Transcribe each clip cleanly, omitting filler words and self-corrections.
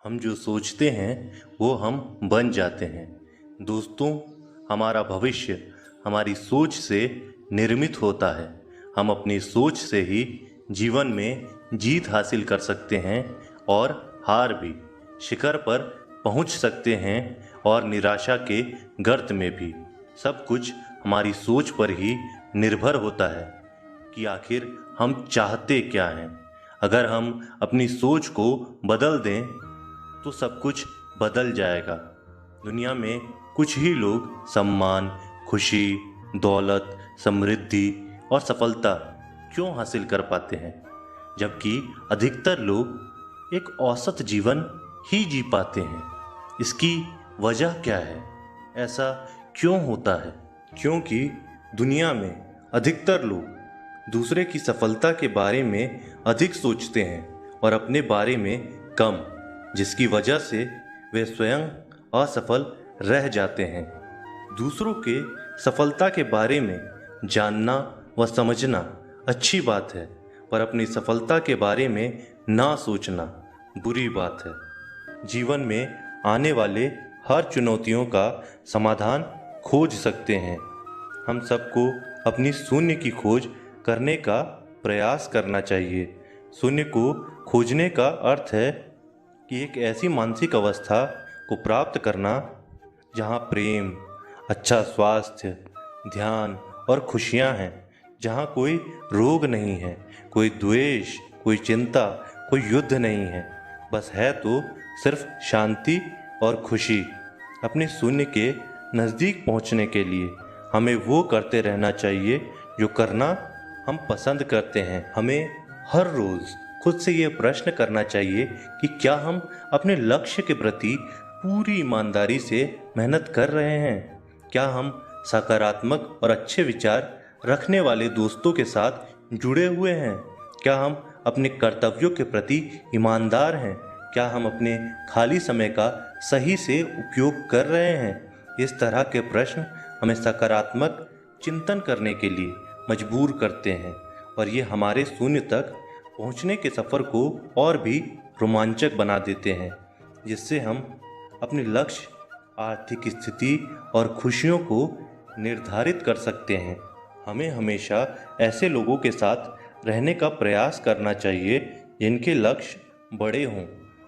हम जो सोचते हैं वो हम बन जाते हैं। दोस्तों, हमारा भविष्य हमारी सोच से निर्मित होता है। हम अपनी सोच से ही जीवन में जीत हासिल कर सकते हैं और हार भी। शिखर पर पहुंच सकते हैं और निराशा के गर्त में भी। सब कुछ हमारी सोच पर ही निर्भर होता है कि आखिर हम चाहते क्या हैं। अगर हम अपनी सोच को बदल दें तो सब कुछ बदल जाएगा। दुनिया में कुछ ही लोग सम्मान, खुशी, दौलत, समृद्धि और सफलता क्यों हासिल कर पाते हैं, जबकि अधिकतर लोग एक औसत जीवन ही जी पाते हैं। इसकी वजह क्या है? ऐसा क्यों होता है? क्योंकि दुनिया में अधिकतर लोग दूसरे की सफलता के बारे में अधिक सोचते हैं और अपने बारे में कम, जिसकी वजह से वे स्वयं असफल रह जाते हैं। दूसरों के सफलता के बारे में जानना व समझना अच्छी बात है, पर अपनी सफलता के बारे में ना सोचना बुरी बात है। जीवन में आने वाले हर चुनौतियों का समाधान खोज सकते हैं। हम सबको अपनी शून्य की खोज करने का प्रयास करना चाहिए। शून्य को खोजने का अर्थ है कि एक ऐसी मानसिक अवस्था को प्राप्त करना जहाँ प्रेम, अच्छा स्वास्थ्य, ध्यान और खुशियाँ हैं, जहाँ कोई रोग नहीं है, कोई द्वेष, कोई चिंता, कोई युद्ध नहीं है। बस है तो सिर्फ शांति और खुशी। अपने शून्य के नज़दीक पहुँचने के लिए हमें वो करते रहना चाहिए जो करना हम पसंद करते हैं। हमें हर रोज़ खुद से ये प्रश्न करना चाहिए कि क्या हम अपने लक्ष्य के प्रति पूरी ईमानदारी से मेहनत कर रहे हैं? क्या हम सकारात्मक और अच्छे विचार रखने वाले दोस्तों के साथ जुड़े हुए हैं? क्या हम अपने कर्तव्यों के प्रति ईमानदार हैं? क्या हम अपने खाली समय का सही से उपयोग कर रहे हैं? इस तरह के प्रश्न हमें सकारात्मक चिंतन करने के लिए मजबूर करते हैं और ये हमारे शून्य तक पहुंचने के सफ़र को और भी रोमांचक बना देते हैं, जिससे हम अपने लक्ष्य, आर्थिक स्थिति और खुशियों को निर्धारित कर सकते हैं। हमें हमेशा ऐसे लोगों के साथ रहने का प्रयास करना चाहिए जिनके लक्ष्य बड़े हों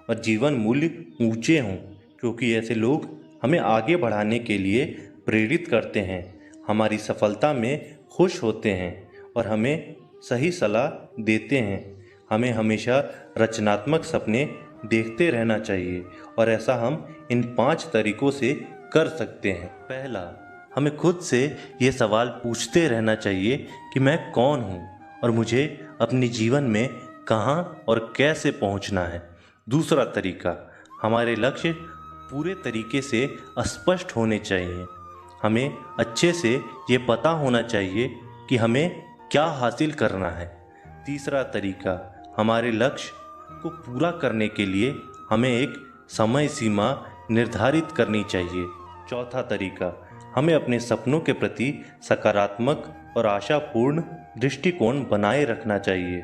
और जीवन मूल्य ऊंचे हों, क्योंकि ऐसे लोग हमें आगे बढ़ाने के लिए प्रेरित करते हैं, हमारी सफलता में खुश होते हैं और हमें सही सलाह देते हैं। हमें हमेशा रचनात्मक सपने देखते रहना चाहिए और ऐसा हम इन 5 तरीकों से कर सकते हैं। पहला, हमें खुद से ये सवाल पूछते रहना चाहिए कि मैं कौन हूँ और मुझे अपने जीवन में कहाँ और कैसे पहुँचना है। दूसरा तरीका, हमारे लक्ष्य पूरे तरीके से स्पष्ट होने चाहिए। हमें अच्छे से ये पता होना चाहिए कि हमें क्या हासिल करना है। तीसरा तरीका, हमारे लक्ष्य को पूरा करने के लिए हमें एक समय सीमा निर्धारित करनी चाहिए। चौथा तरीका, हमें अपने सपनों के प्रति सकारात्मक और आशापूर्ण दृष्टिकोण बनाए रखना चाहिए।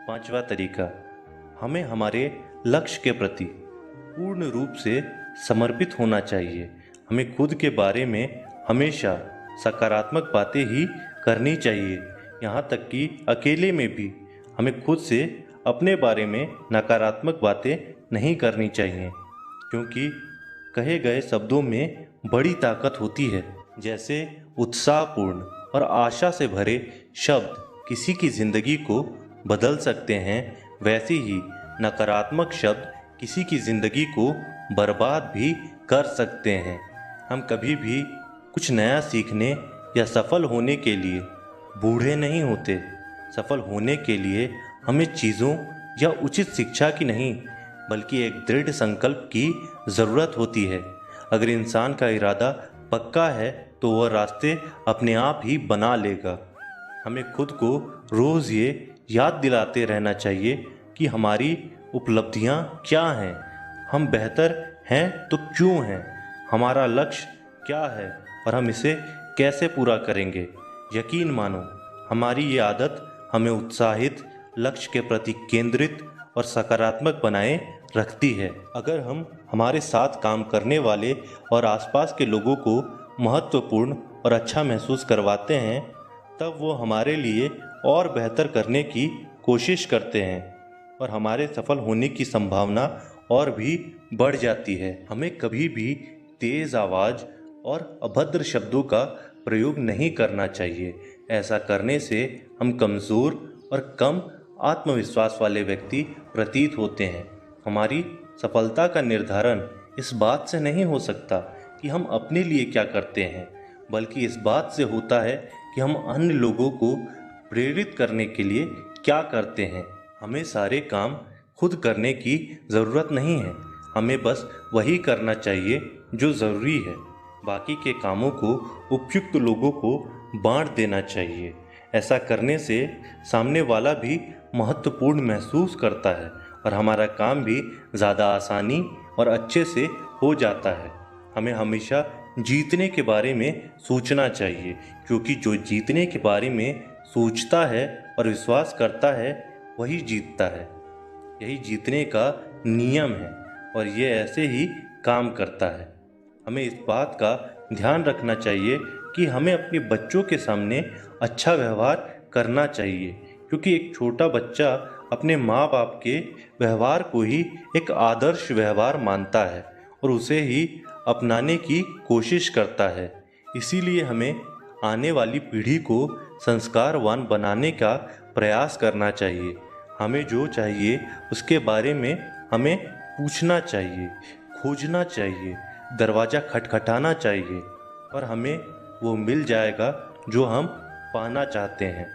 पांचवा तरीका, हमें हमारे लक्ष्य के प्रति पूर्ण रूप से समर्पित होना चाहिए। हमें खुद के बारे में हमेशा सकारात्मक बातें ही करनी चाहिए, यहाँ तक कि अकेले में भी हमें खुद से अपने बारे में नकारात्मक बातें नहीं करनी चाहिए, क्योंकि कहे गए शब्दों में बड़ी ताकत होती है। जैसे उत्साहपूर्ण और आशा से भरे शब्द किसी की ज़िंदगी को बदल सकते हैं, वैसे ही नकारात्मक शब्द किसी की ज़िंदगी को बर्बाद भी कर सकते हैं। हम कभी भी कुछ नया सीखने या सफल होने के लिए बूढ़े नहीं होते। सफल होने के लिए हमें चीज़ों या उचित शिक्षा की नहीं, बल्कि एक दृढ़ संकल्प की ज़रूरत होती है। अगर इंसान का इरादा पक्का है तो वह रास्ते अपने आप ही बना लेगा। हमें खुद को रोज़ ये याद दिलाते रहना चाहिए कि हमारी उपलब्धियां क्या हैं, हम बेहतर हैं तो क्यों हैं, हमारा लक्ष्य क्या है और हम इसे कैसे पूरा करेंगे। यकीन मानो, हमारी ये आदत हमें उत्साहित, लक्ष्य के प्रति केंद्रित और सकारात्मक बनाए रखती है। अगर हम हमारे साथ काम करने वाले और आसपास के लोगों को महत्वपूर्ण और अच्छा महसूस करवाते हैं, तब वो हमारे लिए और बेहतर करने की कोशिश करते हैं और हमारे सफल होने की संभावना और भी बढ़ जाती है। हमें कभी भी तेज़ आवाज़ और अभद्र शब्दों का प्रयोग नहीं करना चाहिए। ऐसा करने से हम कमज़ोर और कम आत्मविश्वास वाले व्यक्ति प्रतीत होते हैं। हमारी सफलता का निर्धारण इस बात से नहीं हो सकता कि हम अपने लिए क्या करते हैं, बल्कि इस बात से होता है कि हम अन्य लोगों को प्रेरित करने के लिए क्या करते हैं। हमें सारे काम खुद करने की ज़रूरत नहीं है, हमें बस वही करना चाहिए जो ज़रूरी है। बाकी के कामों को उपयुक्त लोगों को बांट देना चाहिए। ऐसा करने से सामने वाला भी महत्वपूर्ण महसूस करता है और हमारा काम भी ज़्यादा आसानी और अच्छे से हो जाता है। हमें हमेशा जीतने के बारे में सोचना चाहिए, क्योंकि जो जीतने के बारे में सोचता है और विश्वास करता है वही जीतता है। यही जीतने का नियम है और ये ऐसे ही काम करता है। हमें इस बात का ध्यान रखना चाहिए कि हमें अपने बच्चों के सामने अच्छा व्यवहार करना चाहिए, क्योंकि एक छोटा बच्चा अपने माँ बाप के व्यवहार को ही एक आदर्श व्यवहार मानता है और उसे ही अपनाने की कोशिश करता है। इसीलिए हमें आने वाली पीढ़ी को संस्कारवान बनाने का प्रयास करना चाहिए। हमें जो चाहिए उसके बारे में हमें पूछना चाहिए, खोजना चाहिए, दरवाज़ा खटखटाना चाहिए और हमें वो मिल जाएगा जो हम पाना चाहते हैं।